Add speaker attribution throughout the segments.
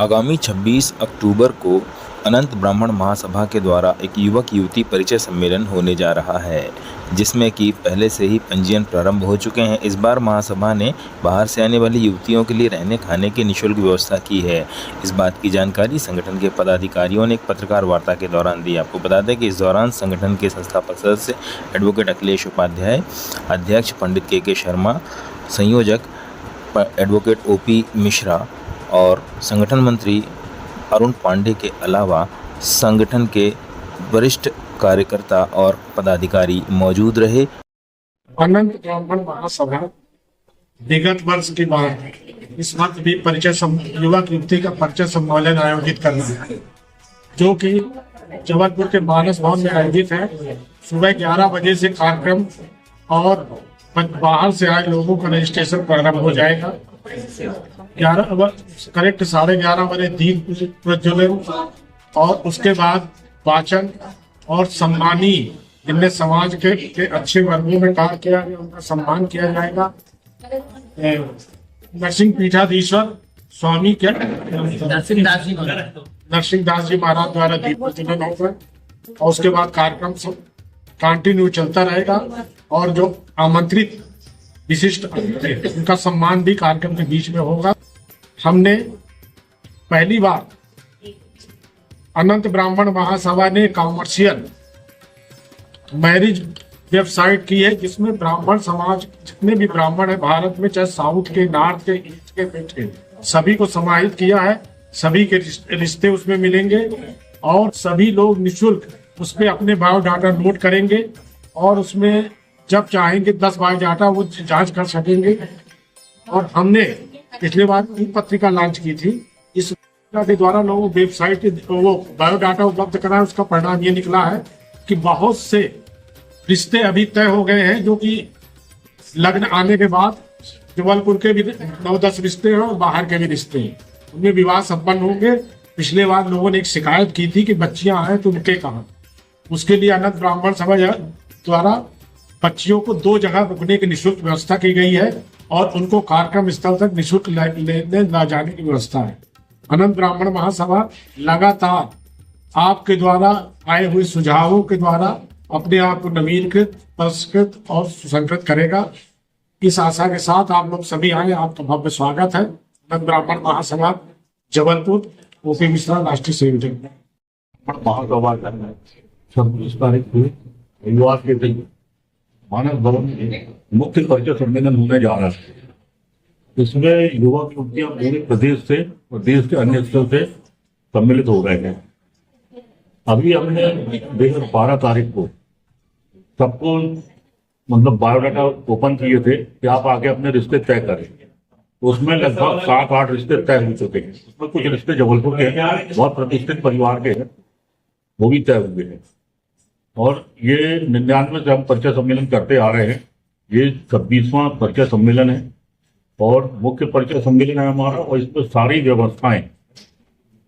Speaker 1: आगामी 26 अक्टूबर को अनंत ब्राह्मण महासभा के द्वारा एक युवक युवती परिचय सम्मेलन होने जा रहा है, जिसमें कि पहले से ही पंजीयन प्रारंभ हो चुके हैं। इस बार महासभा ने बाहर से आने वाली युवतियों के लिए रहने खाने की निःशुल्क व्यवस्था की है। इस बात की जानकारी संगठन के पदाधिकारियों ने एक पत्रकार वार्ता के दौरान दी। आपको बता दें कि इस दौरान संगठन के संस्थापक सदस्य एडवोकेट अखिलेश उपाध्याय, अध्यक्ष पंडित के शर्मा, संयोजक एडवोकेट ओपी मिश्रा और संगठन मंत्री अरुण पांडे के अलावा संगठन के वरिष्ठ कार्यकर्ता और पदाधिकारी मौजूद रहे।
Speaker 2: अनंत ब्राह्मण महासभा विगत वर्ष की बात इस वक्त भी युवक युवती का परिचय सम्मेलन आयोजित कर रहा है, जो कि जबलपुर के मानस भवन में आयोजित है। सुबह 11 बजे से कार्यक्रम और बाहर से आए लोगों का रजिस्ट्रेशन प्रारंभ हो जाएगा। 11:30 बजे दीप प्रज्वलन और उसके बाद वाचन और सम्मानी जिनने समाज के अच्छे वर्गों में कार्य किया है उनका सम्मान किया जाएगा। नरसिंह पीठाधीश्वर स्वामी के नरसिंहदास जी महाराज द्वारा दीप प्रज्वलन होगा और उसके बाद कार्यक्रम कंटिन्यू चलता रहेगा और जो आमंत्रित विशिष्ट उनका सम्मान भी कार्यक्रम के बीच में होगा। हमने पहली बार अनंत ब्राह्मण महासभा ने कॉमर्शियल मैरिज वेबसाइट की है, जिसमें ब्राह्मण समाज जितने भी ब्राह्मण है भारत में, चाहे साउथ के, नॉर्थ के, ईस्ट के, वेस्ट के, सभी को समाहित किया है। सभी के रिश्ते उसमें मिलेंगे और सभी लोग निःशुल्क उसमें अपने बायोडाटा नोट करेंगे और उसमें जब चाहेंगे 10 बायोडाटा वो जांच कर सकेंगे। और हमने पिछले बार ई पत्रिका लॉन्च की थी। इस के द्वारा लोगों वेबसाइट वो बायोडाटा उपलब्ध कराया। उसका परिणाम ये निकला है कि बहुत से रिश्ते अभी तय हो गए हैं, जो कि लग्न आने के बाद जबलपुर के भी 9-10 रिश्ते हैं और बाहर के भी रिश्ते हैं, उनमें विवाह संपन्न होंगे। पिछले बार लोगों ने एक शिकायत की थी कि बच्चियां हैं तो उनके कहाँ। उसके लिए अनंत ब्राह्मण सभा द्वारा बच्चियों को 2 जगह रुकने की निःशुल्क व्यवस्था की गई है और उनको कार्यक्रम स्थल तक निःशुल्क लेने ला जाने की व्यवस्था है। अनंत ब्राह्मण महासभा लगातार आपके द्वारा आए हुए सुझावों के द्वारा अपने आप को नवीनकृत, परिष्कृत और सुसंकृत करेगा। इस आशा के साथ आप लोग सभी आए, आपका भव्य स्वागत है। अनंत ब्राह्मण महासभा जबलपुर, ओपी मिश्रा, राष्ट्रीय संयोजक।
Speaker 3: महासभा 26 तारीख को रविवार के दिन मानस भवन में मुख्य परिचय सम्मेलन होने जा रहा है। इसमें युवक युवतियां पूरे प्रदेश से और देश के अन्य हिस्सों से सम्मिलित हो रहे हैं। अभी हमने 12 तारीख को सबको मतलब बायोडाटा ओपन किए थे कि आप आके अपने रिश्ते तय करें। उसमें लगभग 7-8 रिश्ते तय हो चुके हैं। उसमें कुछ रिश्ते जबलपुर के हैं, बहुत प्रतिष्ठित परिवार के हैं, वो भी तय हुए हैं। और ये 99 से हम परिचय सम्मेलन करते आ रहे हैं। ये 26वां परिचय सम्मेलन है और मुख्य परिचय सम्मेलन है हमारा। और इसमें सारी व्यवस्थाएं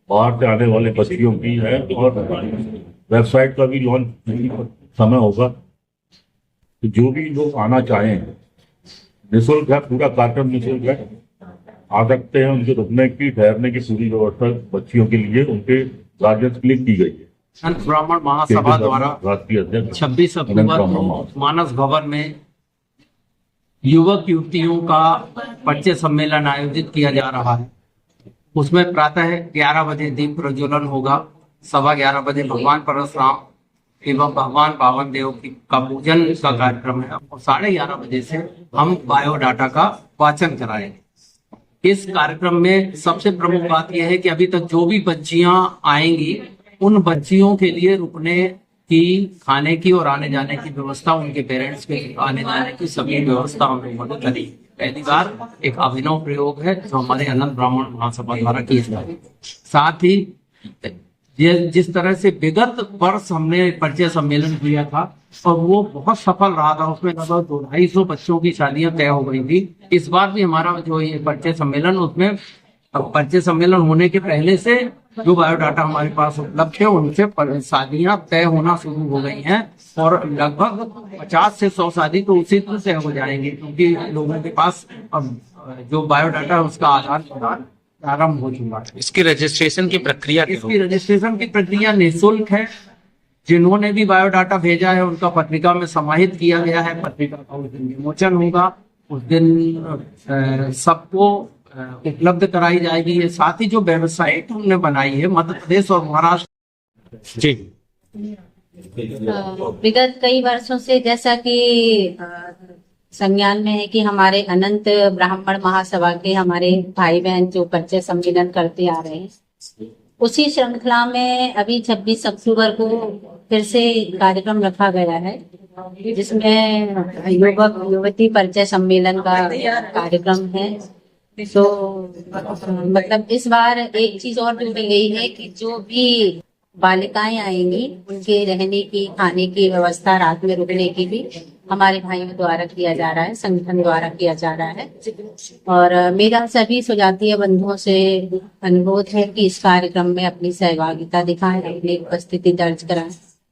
Speaker 3: बाहर से आने वाले बच्चियों की है और वेबसाइट का भी लॉन्च समय होगा। तो जो भी लोग आना चाहें निःशुल्क है, पूरा कार्यक्रम निःशुल्क है, आ सकते हैं। उनके रुकने की, ठहरने की पूरी व्यवस्था बच्चियों के लिए, उनके गार्जियंस के लिए की गई है।
Speaker 4: अनंत ब्राह्मण महासभा द्वारा 26 अक्टूबर को मानस भवन में युवक युवतियों का परिचय सम्मेलन आयोजित किया जा रहा है। उसमें प्रातः 11 बजे दीप प्रज्वलन होगा, 11:15 बजे भगवान परशुराम एवं भगवान पावन देव का पूजन का कार्यक्रम है और 11:30 बजे से हम बायोडाटा का वाचन कराएंगे। इस कार्यक्रम में सबसे प्रमुख बात यह है कि अभी तक जो भी बच्चियां आएंगी उन बच्चियों के लिए रुकने की, खाने की और आने जाने की व्यवस्था, उनके पेरेंट्स के आने जाने की सभी व्यवस्था हम लोगों ने करी। पहली बार एक अभिनव प्रयोग है जो हमारे अनंत ब्राह्मण महासभा द्वारा किया जाए। साथ ही जिस तरह से विगत वर्ष हमने परिचय सम्मेलन किया था और वो बहुत सफल रहा था, उसमें लगभग 250 बच्चों की शादियां तय हो गई थी। इस बार भी हमारा जो ये परिचय सम्मेलन, उसमें परिचय सम्मेलन होने के पहले से जो बायोडाटा हमारे पास उपलब्ध है उनसे शादियां तय होना शुरू हो गई हैं और लगभग 50 से 100 शादी तो उसी तरह तय हो जाएंगी, क्योंकि लोगों के पास अब जो बायोडाटा है उसका आदान प्रदान प्रारंभ हो चुका है।
Speaker 5: इसकी रजिस्ट्रेशन की प्रक्रिया क्या
Speaker 4: इसकी रजिस्ट्रेशन की प्रक्रिया निःशुल्क है। जिन्होंने भी बायोडाटा भेजा है उनका पत्रिका में समाहित किया गया है। पत्रिका का उस दिन विमोचन होगा, उस दिन सबको उपलब्ध कराई जाएगी। ये साथ ही जो वेबसाइट हमने बनाई है मध्य प्रदेश और महाराष्ट्र
Speaker 5: जी
Speaker 6: विगत कई वर्षों से जैसा कि संज्ञान में है कि हमारे अनंत ब्राह्मण महासभा के हमारे भाई बहन जो परिचय सम्मेलन करते आ रहे हैं, उसी श्रृंखला में अभी 26 अक्टूबर को फिर से कार्यक्रम रखा गया है, जिसमें युवक युवती परिचय सम्मेलन का कार्यक्रम है। तो मतलब इस बार एक चीज और जोड़ी गई है कि जो भी बालिकाएं आएंगी उनके रहने की, खाने की व्यवस्था, रात में रुकने की भी हमारे भाइयों द्वारा किया जा रहा है, संगठन द्वारा किया जा रहा है। और मेरा सभी सुजातीय बंधुओं से अनुरोध है कि इस कार्यक्रम में अपनी सहभागिता दिखाएं, अपनी उपस्थिति दर्ज कराएं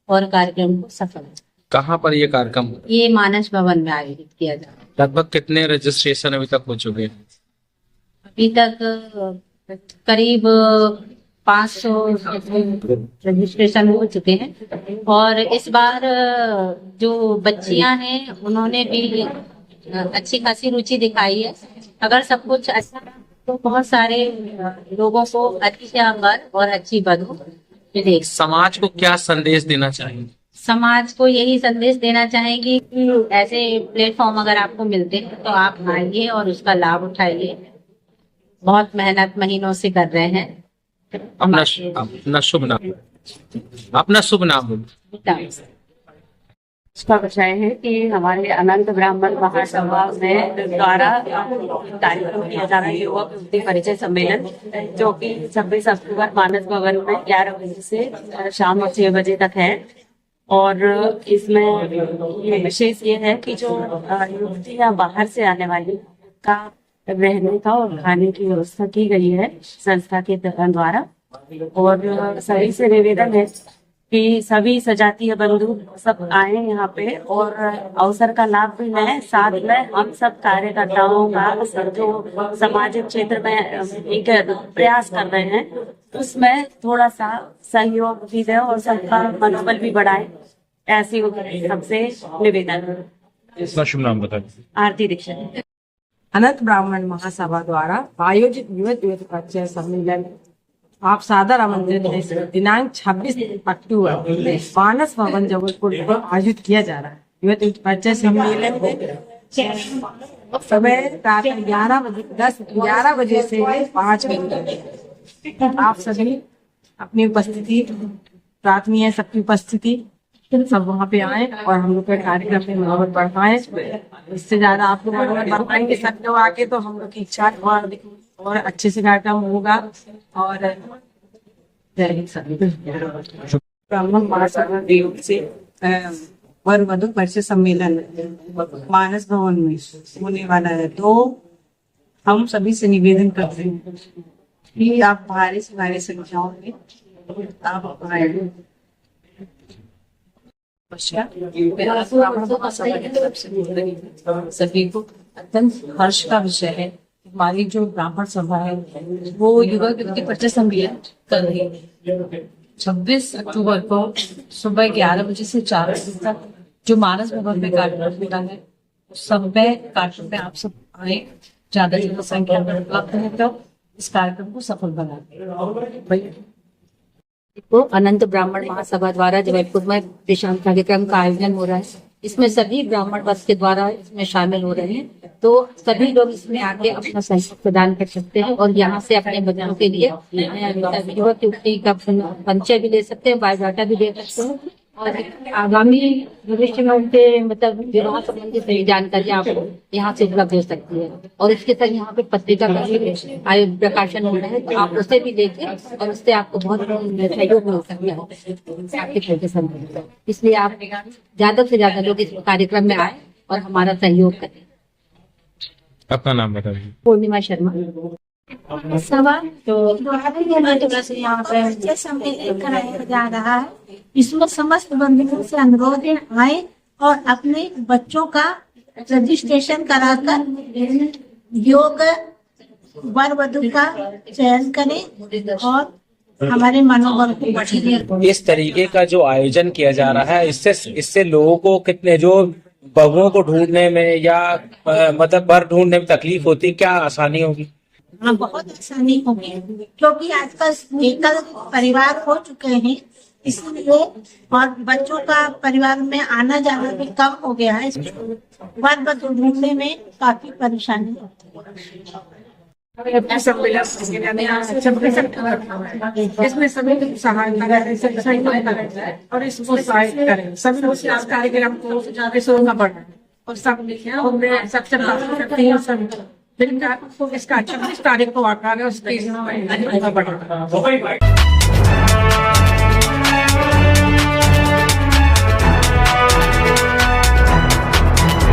Speaker 6: और कार्यक्रम को सफल बनाएं।
Speaker 5: कहाँ पर ये कार्यक्रम
Speaker 6: ये मानस भवन में आयोजित किया जा रहा है।
Speaker 5: लगभग कितने रजिस्ट्रेशन अभी तक हो चुके हैं?
Speaker 6: अभी तक करीब 500 रजिस्ट्रेशन हो चुके हैं। और इस बार जो बच्चियां हैं उन्होंने भी अच्छी खासी रुचि दिखाई है। अगर सब कुछ अच्छा तो बहुत सारे लोगों को अच्छी वर और अच्छी वधू मिलेगी।
Speaker 5: समाज को क्या संदेश देना चाहिए?
Speaker 6: समाज को यही संदेश देना चाहेंगे कि ऐसे प्लेटफॉर्म अगर आपको मिलते हैं तो आप आइए और उसका लाभ उठाइए। बहुत मेहनत महीनों से कर रहे हैं।
Speaker 5: अपना शुभ नाम, अपना शुभ नाम बोलो।
Speaker 6: इसका विषय है कि हमारे अनंत ब्राह्मण महासभा में द्वारा कार्यक्रम किया जा रहा है युवक युवती परिचय सम्मेलन, जो कि 26 अक्टूबर मानस भवन में 11 बजे से शाम 6 बजे तक है। और इसमें विशेष ये है कि जो युवतियां बाहर से आने वाली का रहने का और खाने की व्यवस्था की गई है संस्था के द्वारा। और सभी से निवेदन है कि सभी सजातीय बंधु सब आए यहाँ पे और अवसर का लाभ भी लें। साथ में हम सब कार्यकर्ताओं का जो सामाजिक क्षेत्र में एक प्रयास कर रहे हैं उसमें थोड़ा सा सहयोग भी दें और सबका मनोबल भी बढ़ाए, ऐसी सबसे निवेदन है।
Speaker 5: इसका शुभ नाम बताइए।
Speaker 6: आरती दीक्षित।
Speaker 7: अनंत ब्राह्मण महासभा द्वारा आयोजित युवक युवती परिचय सम्मेलन आप सादर आमंत्रित हैं। दिनांक 26 अक्टूबर मानस भवन जबलपुर में आयोजित किया जा रहा है। युवक युवती परिचय सम्मेलन में समय रात 11 बजे से 5 बजे आप सभी अपनी उपस्थिति प्रार्थनीय है, सबकी उपस्थिति सब वहाँ पे आए और हम लोग के कार्यक्रम में मनोबल बढ़ाएं। इससे ज्यादा आप लोग मनोबल बढ़ाएंगे सब लोग आके तो हम लोग की इच्छा और अच्छे से कार्यक्रम होगा। और ब्राह्मण महासभा से वर वधु परिचय सम्मेलन मानस भवन में होने वाला है, तो हम सभी से निवेदन करते हैं कि आप भारी से भारी संख्याओं में आप आए। सभी को अत्यंत हर्ष का विषय है। हमारी जो ब्राह्मण सभा है वो युवक युवती परिचय सम्मेलन कर रही है 26 अक्टूबर को सुबह 11 बजे से 4 बजे तक जो मानस भवन में कार्यक्रम होता है सब में कार्यक्रम में आप सब आए, ज्यादा जनसंख्या में उपलब्ध है तो इस कार्यक्रम को सफल बनाए।
Speaker 6: तो अनंत ब्राह्मण महासभा द्वारा जबलपुर में विशाल कार्यक्रम का आयोजन हो रहा है। इसमें सभी ब्राह्मण वर्ग के द्वारा इसमें शामिल हो रहे हैं, तो सभी लोग इसमें आके अपना सहयोग प्रदान कर सकते हैं और यहाँ से अपने बच्चों के लिए युवक युवती का परिचय भी ले सकते हैं, बायोडाटा भी दे सकते हैं और आगामी भविष्य में उनके मतलब विवाह संबंधी सही जानकारी आपको यहाँ से उपलब्ध हो सकती है। और इसके साथ यहाँ पे पत्रिका का प्रकाशन हो रहा है, तो आप उसे भी लेके और उससे आपको बहुत सहयोग मिल सकता है। इसलिए आप ज्यादा से ज्यादा लोग इस कार्यक्रम में आए और हमारा सहयोग करें।
Speaker 5: अपना नाम बताइए।
Speaker 6: पूर्णिमा शर्मा।
Speaker 8: सभा तो यहाँ पर सम्मेलन कराया जा रहा है। इसमें समस्त बंधुओं से अनुरोध है आए और अपने बच्चों का रजिस्ट्रेशन कराकर योग वर वधु का चयन करें और हमारे मनोबल को बढ़ाएं।
Speaker 9: इस तरीके का जो आयोजन किया जा रहा है इससे लोगों को कितने जो बहुओं को ढूंढने में या मतलब वर ढूंढने में तकलीफ होती, क्या आसानी होगी?
Speaker 8: हाँ, बहुत आसानी होगी क्योंकि आजकल एकल परिवार हो चुके हैं, इसलिए और बच्चों का परिवार में आना जाना भी कम हो गया है। वर वधु ढूंढने में काफी परेशानी होती है।
Speaker 7: इसमें सभी सहायता करें और इसको सहायता करें। सभी लोग इस कार्यक्रम को ज्यादा शुरू पड़ और सब लिखे और मैं सबसे करती हूँ सब फिर इसका 26 तारीख को आकर उसके बढ़ा